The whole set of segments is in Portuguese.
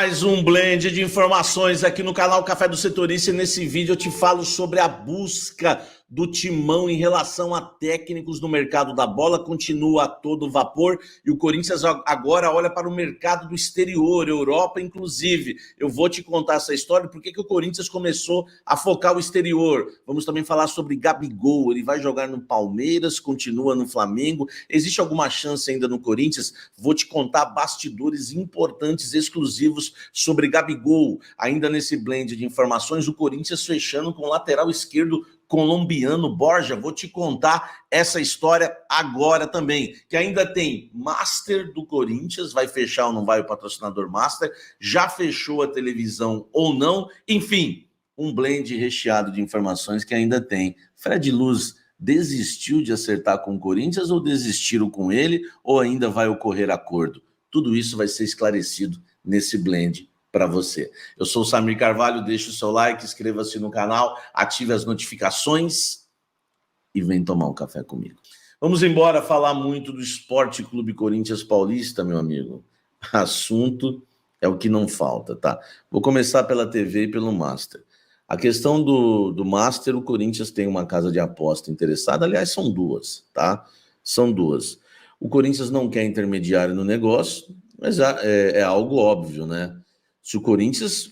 Mais um blend de informações aqui no canal Café do Setorista. E nesse vídeo eu te falo sobre a busca do Timão em relação a técnicos no mercado da bola. Continua a todo vapor e o Corinthians agora olha para o mercado do exterior, Europa inclusive. Eu vou te contar essa história, por que o Corinthians começou a focar o exterior. Vamos também falar sobre Gabigol, ele vai jogar no Palmeiras, continua no Flamengo. Existe alguma chance ainda no Corinthians? Vou te contar bastidores importantes, exclusivos sobre Gabigol. Ainda nesse blend de informações, o Corinthians fechando com o lateral esquerdo colombiano Borja. Vou te contar essa história agora também, que ainda tem Master do Corinthians, vai fechar ou não vai o patrocinador Master, já fechou a televisão ou não, enfim, um blend recheado de informações que ainda tem. Fred Luz desistiu de acertar com o Corinthians ou desistiram com ele, ou ainda vai ocorrer acordo? Tudo isso vai ser esclarecido nesse blend para você. Eu sou o Samir Carvalho, deixe o seu like, inscreva-se no canal, ative as notificações e vem tomar um café comigo. Vamos embora falar muito do Esporte Clube Corinthians Paulista, meu amigo. Assunto é o que não falta, tá? Vou começar pela TV e pelo Master. A questão do Master, o Corinthians tem uma casa de aposta interessada, aliás, são duas, tá? São duas. O Corinthians não quer intermediário no negócio, mas é algo óbvio, né? Se o Corinthians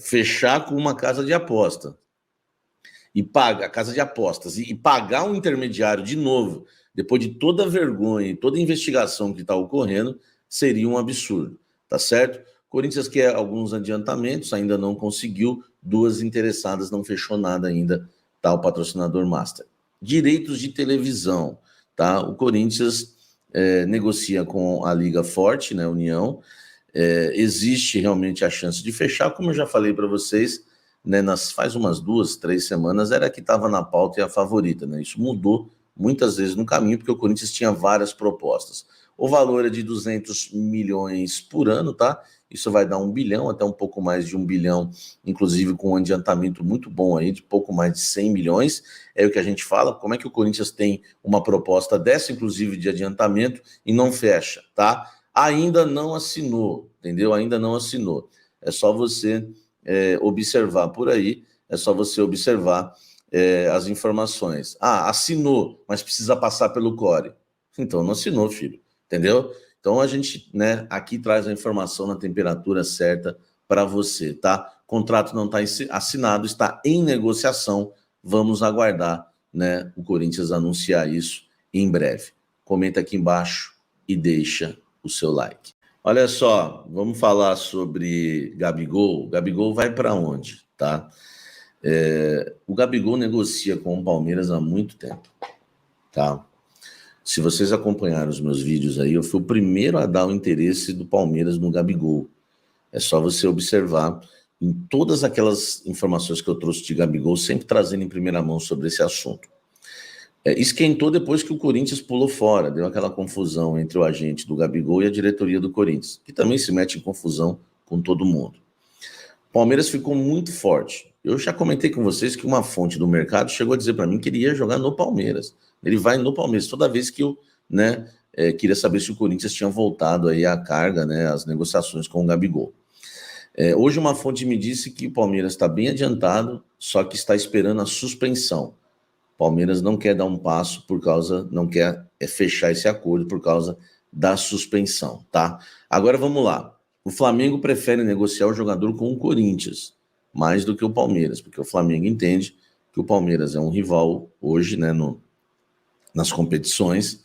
fechar com uma casa de aposta e paga a casa de apostas e pagar um intermediário de novo, depois de toda a vergonha e toda a investigação que está ocorrendo, seria um absurdo, tá certo? O Corinthians quer alguns adiantamentos, ainda não conseguiu, duas interessadas, não fechou nada ainda, tá? O patrocinador Master. Direitos de televisão, tá? O Corinthians negocia com a Liga Forte, né, União. Existe realmente a chance de fechar, como eu já falei para vocês, né, faz umas 2, 3 semanas, era a que estava na pauta e a favorita, né? Isso mudou muitas vezes no caminho, porque o Corinthians tinha várias propostas. O valor é de 200 milhões por ano, tá? Isso vai dar 1 bilhão, até um pouco mais de 1 bilhão, inclusive com um adiantamento muito bom aí, de pouco mais de 100 milhões. É o que a gente fala, como é que o Corinthians tem uma proposta dessa, inclusive de adiantamento, e não fecha, tá? Ainda não assinou, entendeu? Ainda não assinou. É só você observar por aí, é só você observar as informações. Ah, assinou, mas precisa passar pelo CORE. Então não assinou, filho, entendeu? Então a gente, né, aqui traz a informação na temperatura certa para você, tá? O contrato não está assinado, está em negociação. Vamos aguardar, né, o Corinthians anunciar isso em breve. Comenta aqui embaixo e deixa o seu like. Olha só, vamos falar sobre Gabigol. Gabigol vai para onde, tá? O Gabigol negocia com o Palmeiras há muito tempo, tá? Se vocês acompanharam os meus vídeos aí, eu fui o primeiro a dar o interesse do Palmeiras no Gabigol. É só você observar em todas aquelas informações que eu trouxe de Gabigol, sempre trazendo em primeira mão sobre esse assunto. Esquentou depois que o Corinthians pulou fora, deu aquela confusão entre o agente do Gabigol e a diretoria do Corinthians, que também se mete em confusão com todo mundo. O Palmeiras ficou muito forte. Eu já comentei com vocês que uma fonte do mercado chegou a dizer para mim que ele ia jogar no Palmeiras. Ele vai no Palmeiras toda vez que eu, né, queria saber se o Corinthians tinha voltado aí à carga, né, as negociações com o Gabigol. Hoje uma fonte me disse que o Palmeiras está bem adiantado, só que está esperando a suspensão. O Palmeiras não quer dar um passo não quer fechar esse acordo por causa da suspensão, tá? Agora vamos lá. O Flamengo prefere negociar o jogador com o Corinthians, mais do que o Palmeiras, porque o Flamengo entende que o Palmeiras é um rival hoje, né, nas competições.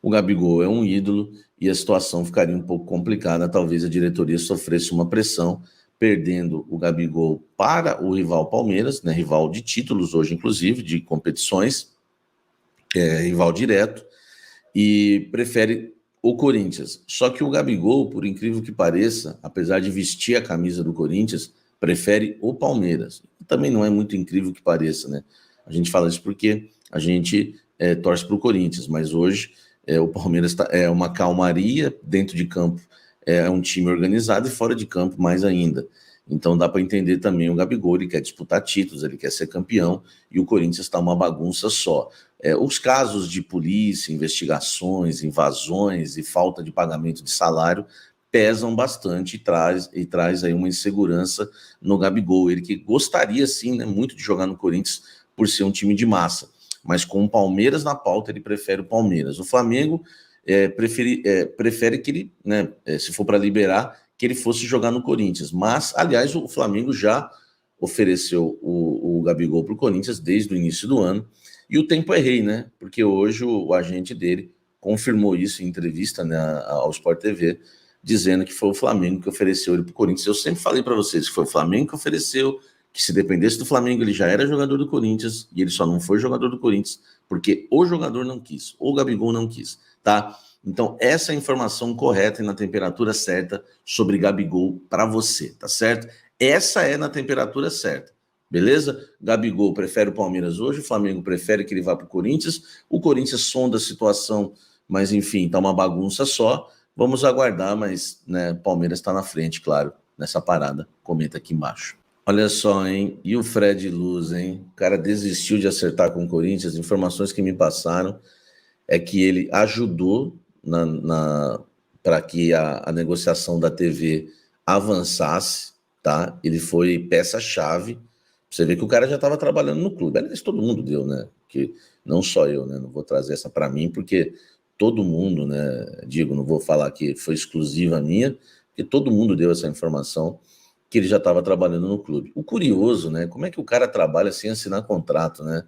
O Gabigol é um ídolo e a situação ficaria um pouco complicada, talvez a diretoria sofresse uma pressão, perdendo o Gabigol para o rival Palmeiras, né, rival de títulos hoje, inclusive, de competições, rival direto, e prefere o Corinthians. Só que o Gabigol, por incrível que pareça, apesar de vestir a camisa do Corinthians, prefere o Palmeiras. Também não é muito incrível que pareça, né? A gente fala isso porque a gente torce para o Corinthians, mas hoje o Palmeiras é uma calmaria, dentro de campo é um time organizado e fora de campo mais ainda. Então dá para entender também o Gabigol, ele quer disputar títulos, ele quer ser campeão, e o Corinthians está uma bagunça só. Os casos de polícia, investigações, invasões e falta de pagamento de salário pesam bastante e traz aí uma insegurança no Gabigol. Ele que gostaria, sim, né, muito de jogar no Corinthians por ser um time de massa, mas com o Palmeiras na pauta, ele prefere o Palmeiras. O Flamengo prefere que ele, né, se for para liberar, que ele fosse jogar no Corinthians. Mas, aliás, o Flamengo já ofereceu o Gabigol para o Corinthians desde o início do ano, e o tempo é rei, né? Porque hoje o agente dele confirmou isso em entrevista, né, ao Sport TV, dizendo que foi o Flamengo que ofereceu ele para o Corinthians. Eu sempre falei para vocês que foi o Flamengo que ofereceu, que se dependesse do Flamengo ele já era jogador do Corinthians, e ele só não foi jogador do Corinthians porque o jogador não quis, o Gabigol não quis, tá? Então essa é a informação correta e na temperatura certa sobre Gabigol para você, tá certo? Essa é na temperatura certa. Beleza? Gabigol prefere o Palmeiras hoje, o Flamengo prefere que ele vá para o Corinthians sonda a situação, mas enfim, tá uma bagunça só. Vamos aguardar, mas né, Palmeiras está na frente, claro, nessa parada. Comenta aqui embaixo. Olha só, hein? E o Fred Luz, hein? O cara desistiu de acertar com o Corinthians. Informações que me passaram é que ele ajudou para que a negociação da TV avançasse, tá? Ele foi peça-chave. Você vê que o cara já estava trabalhando no clube. Aliás, todo mundo deu, né? Que não só eu, né? Não vou trazer essa para mim, porque todo mundo, né? Digo, não vou falar que foi exclusiva minha, porque todo mundo deu essa informação que ele já estava trabalhando no clube. O curioso, né? Como é que o cara trabalha sem assinar contrato, né?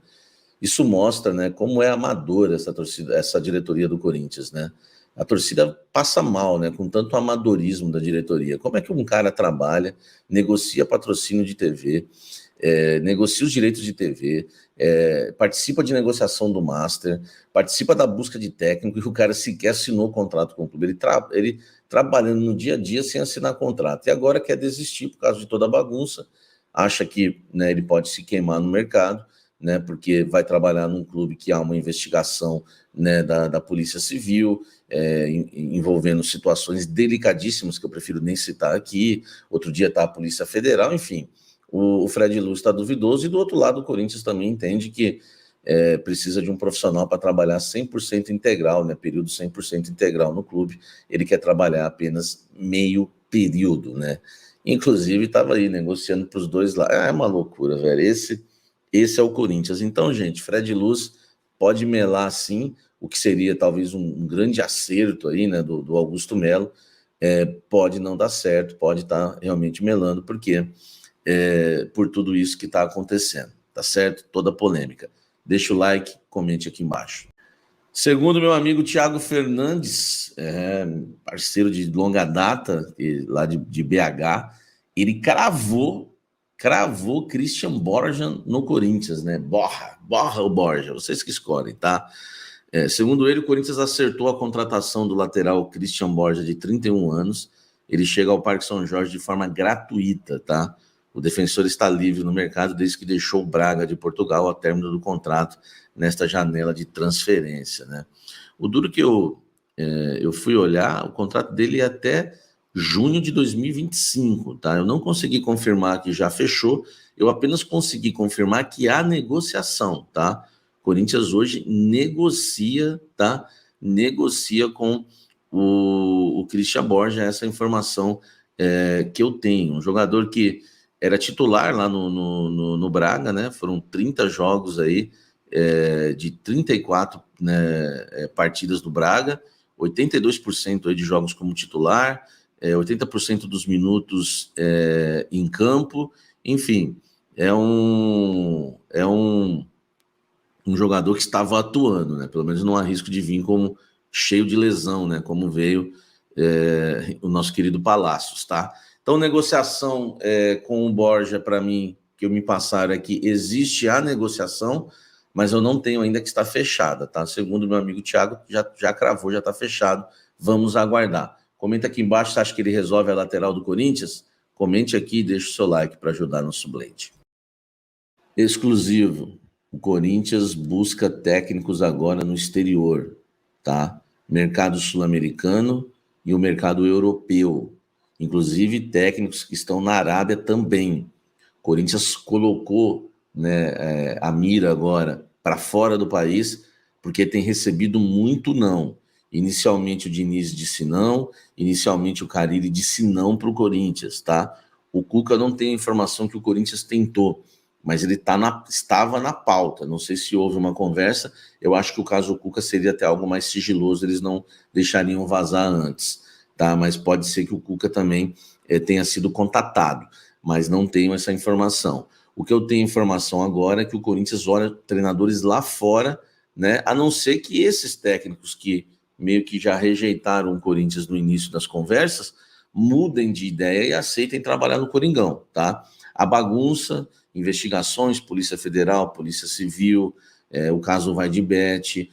Isso mostra, né, como é amadora essa torcida, essa diretoria do Corinthians, né? A torcida passa mal, né, com tanto amadorismo da diretoria. Como é que um cara trabalha, negocia patrocínio de TV, negocia os direitos de TV, participa de negociação do Master, participa da busca de técnico e o cara sequer assinou contrato com o clube. Ele trabalhando no dia a dia sem assinar contrato. E agora quer desistir por causa de toda a bagunça, acha que né, ele pode se queimar no mercado, né, porque vai trabalhar num clube que há uma investigação né, da Polícia Civil, envolvendo situações delicadíssimas, que eu prefiro nem citar aqui. Outro dia está a Polícia Federal, enfim. O Fred Luz está duvidoso, e do outro lado o Corinthians também entende que precisa de um profissional para trabalhar 100% integral, né, período 100% integral no clube. Ele quer trabalhar apenas meio período, né? Inclusive estava aí negociando para os dois lados. É uma loucura, velho. Esse é o Corinthians. Então, gente, Fred Luz pode melar sim, o que seria talvez um grande acerto aí, né, do Augusto Melo. Pode não dar certo, pode estar realmente melando, porque por tudo isso que está acontecendo, tá certo? Toda polêmica. Deixa o like, comente aqui embaixo. Segundo meu amigo Thiago Fernandes, parceiro de longa data, lá de BH, ele cravou Christian Borja no Corinthians, né? Borja ou Borja, vocês que escolhem, tá? Segundo ele, o Corinthians acertou a contratação do lateral Christian Borja, de 31 anos. Ele chega ao Parque São Jorge de forma gratuita, tá? O defensor está livre no mercado desde que deixou o Braga de Portugal ao término do contrato nesta janela de transferência, né? O duro que eu fui olhar, o contrato dele é até junho de 2025, tá? Eu não consegui confirmar que já fechou, eu apenas consegui confirmar que há negociação, tá? Corinthians hoje negocia, tá? Negocia com o Christian Borja, essa informação que eu tenho. Um jogador que era titular lá no Braga, né? Foram 30 jogos aí, de 34 né, partidas do Braga, 82% aí de jogos como titular, 80% dos minutos em campo, enfim, é um jogador que estava atuando, né? Pelo menos não há risco de vir como cheio de lesão, né? Como veio o nosso querido Palácios, tá? Então, negociação com o Borja, para mim, que eu me passaram aqui, existe a negociação, mas eu não tenho ainda que está fechada, tá? Segundo meu amigo Thiago, já cravou, já está fechado. Vamos aguardar. Comenta aqui embaixo, você acha que ele resolve a lateral do Corinthians? Comente aqui e deixe o seu like para ajudar no Sublente. Exclusivo. O Corinthians busca técnicos agora no exterior, tá? Mercado sul-americano e o mercado europeu. Inclusive técnicos que estão na Arábia também. O Corinthians colocou a mira agora para fora do país, porque tem recebido muito não. Inicialmente o Diniz disse não, inicialmente o Carille disse não para o Corinthians, tá? O Cuca não tem informação que o Corinthians tentou, mas ele estava na pauta. Não sei se houve uma conversa. Eu acho que o caso do Cuca seria até algo mais sigiloso, eles não deixariam vazar antes, tá? Mas pode ser que o Cuca também tenha sido contatado, mas não tenho essa informação. O que eu tenho informação agora é que o Corinthians olha treinadores lá fora, né? A não ser que esses técnicos que meio que já rejeitaram o Corinthians no início das conversas mudem de ideia e aceitem trabalhar no Coringão, tá? A bagunça, investigações, Polícia Federal, Polícia Civil, o caso Vai de Bet,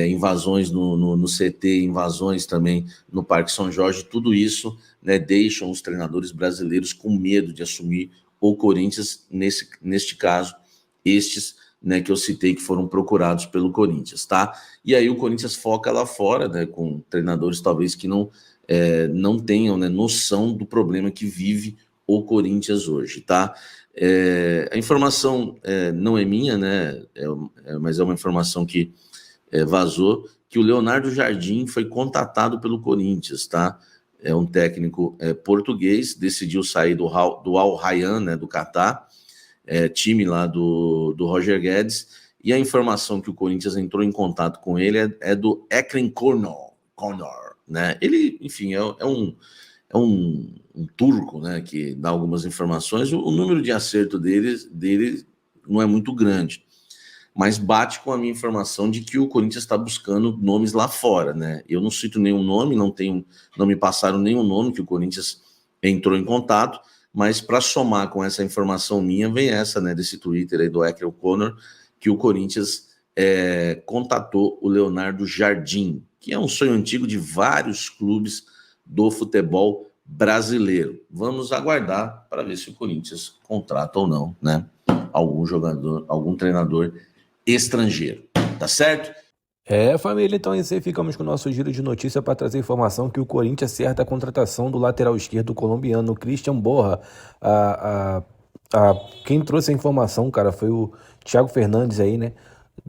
invasões no CT, invasões também no Parque São Jorge, tudo isso, né, deixam os treinadores brasileiros com medo de assumir o Corinthians, neste caso, estes, né, que eu citei que foram procurados pelo Corinthians, tá? E aí o Corinthians foca lá fora, né, com treinadores talvez que não tenham, né, noção do problema que vive o Corinthians hoje, tá? A informação não é minha, né, mas é uma informação que vazou, que o Leonardo Jardim foi contatado pelo Corinthians, tá? É um técnico português, decidiu sair do Al Rayyan, né, do Catar, time lá do Roger Guedes, e a informação que o Corinthians entrou em contato com ele é do Ekrem Konur, né? Ele, enfim, é um turco, né, que dá algumas informações. O número de acerto dele não é muito grande, mas bate com a minha informação de que o Corinthians está buscando nomes lá fora, né? Eu não cito nenhum nome, não me passaram nenhum nome que o Corinthians entrou em contato, mas para somar com essa informação minha, vem essa, né, desse Twitter aí do Ekrem Konur, que o Corinthians contatou o Leonardo Jardim, que é um sonho antigo de vários clubes do futebol brasileiro. Vamos aguardar para ver se o Corinthians contrata ou não, né, algum jogador, algum treinador estrangeiro, tá certo? Família, então é isso aí, ficamos com o nosso giro de notícia para trazer informação que o Corinthians acerta a contratação do lateral esquerdo colombiano Christian Borja. Quem trouxe a informação, cara, foi o Thiago Fernandes aí, né,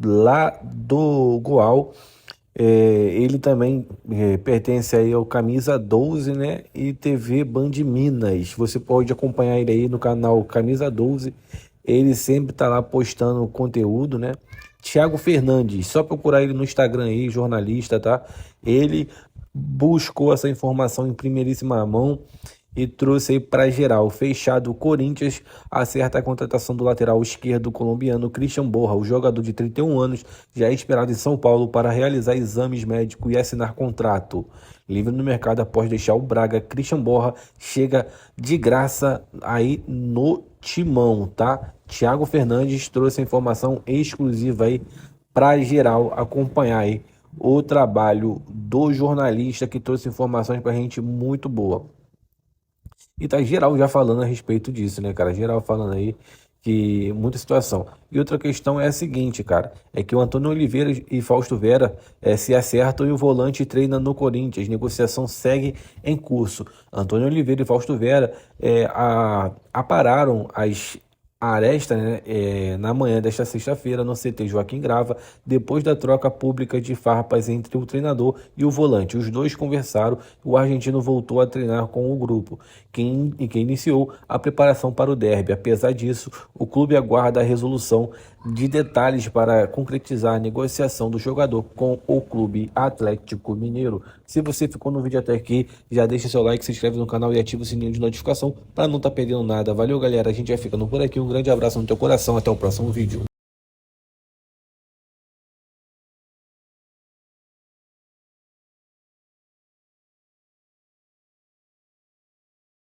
lá do Goal. Ele também pertence aí ao Camisa 12, né, e TV Band Minas. Você pode acompanhar ele aí no canal Camisa 12. Ele sempre tá lá postando conteúdo, né? Thiago Fernandes, só procurar ele no Instagram aí, jornalista, tá? Ele buscou essa informação em primeiríssima mão e trouxe aí para geral. Fechado, o Corinthians acerta a contratação do lateral esquerdo colombiano Christian Borja. O jogador de 31 anos já é esperado em São Paulo para realizar exames médicos e assinar contrato. Livre no mercado após deixar o Braga, Christian Borja chega de graça aí no Timão, tá? Thiago Fernandes trouxe a informação exclusiva aí para geral acompanhar aí o trabalho do jornalista que trouxe informações pra gente muito boa. E tá geral já falando a respeito disso, né, cara? Geral falando aí que muita situação. E outra questão é a seguinte, cara, é que o Antônio Oliveira e Fausto Vera se acertam e o volante treina no Corinthians. Negociação segue em curso. Antônio Oliveira e Fausto Vera apararam as arestas, né, na manhã desta sexta-feira no CT Joaquim Grava, depois da troca pública de farpas entre o treinador e o volante. Os dois conversaram e o argentino voltou a treinar com o grupo, quem iniciou a preparação para o derby. Apesar disso, o clube aguarda a resolução de detalhes para concretizar a negociação do jogador com o Clube Atlético Mineiro. Se você ficou no vídeo até aqui, já deixa seu like, se inscreve no canal e ativa o sininho de notificação para não estar perdendo nada. Valeu, galera, a gente vai ficando por aqui. Um grande abraço no teu coração, até o próximo vídeo.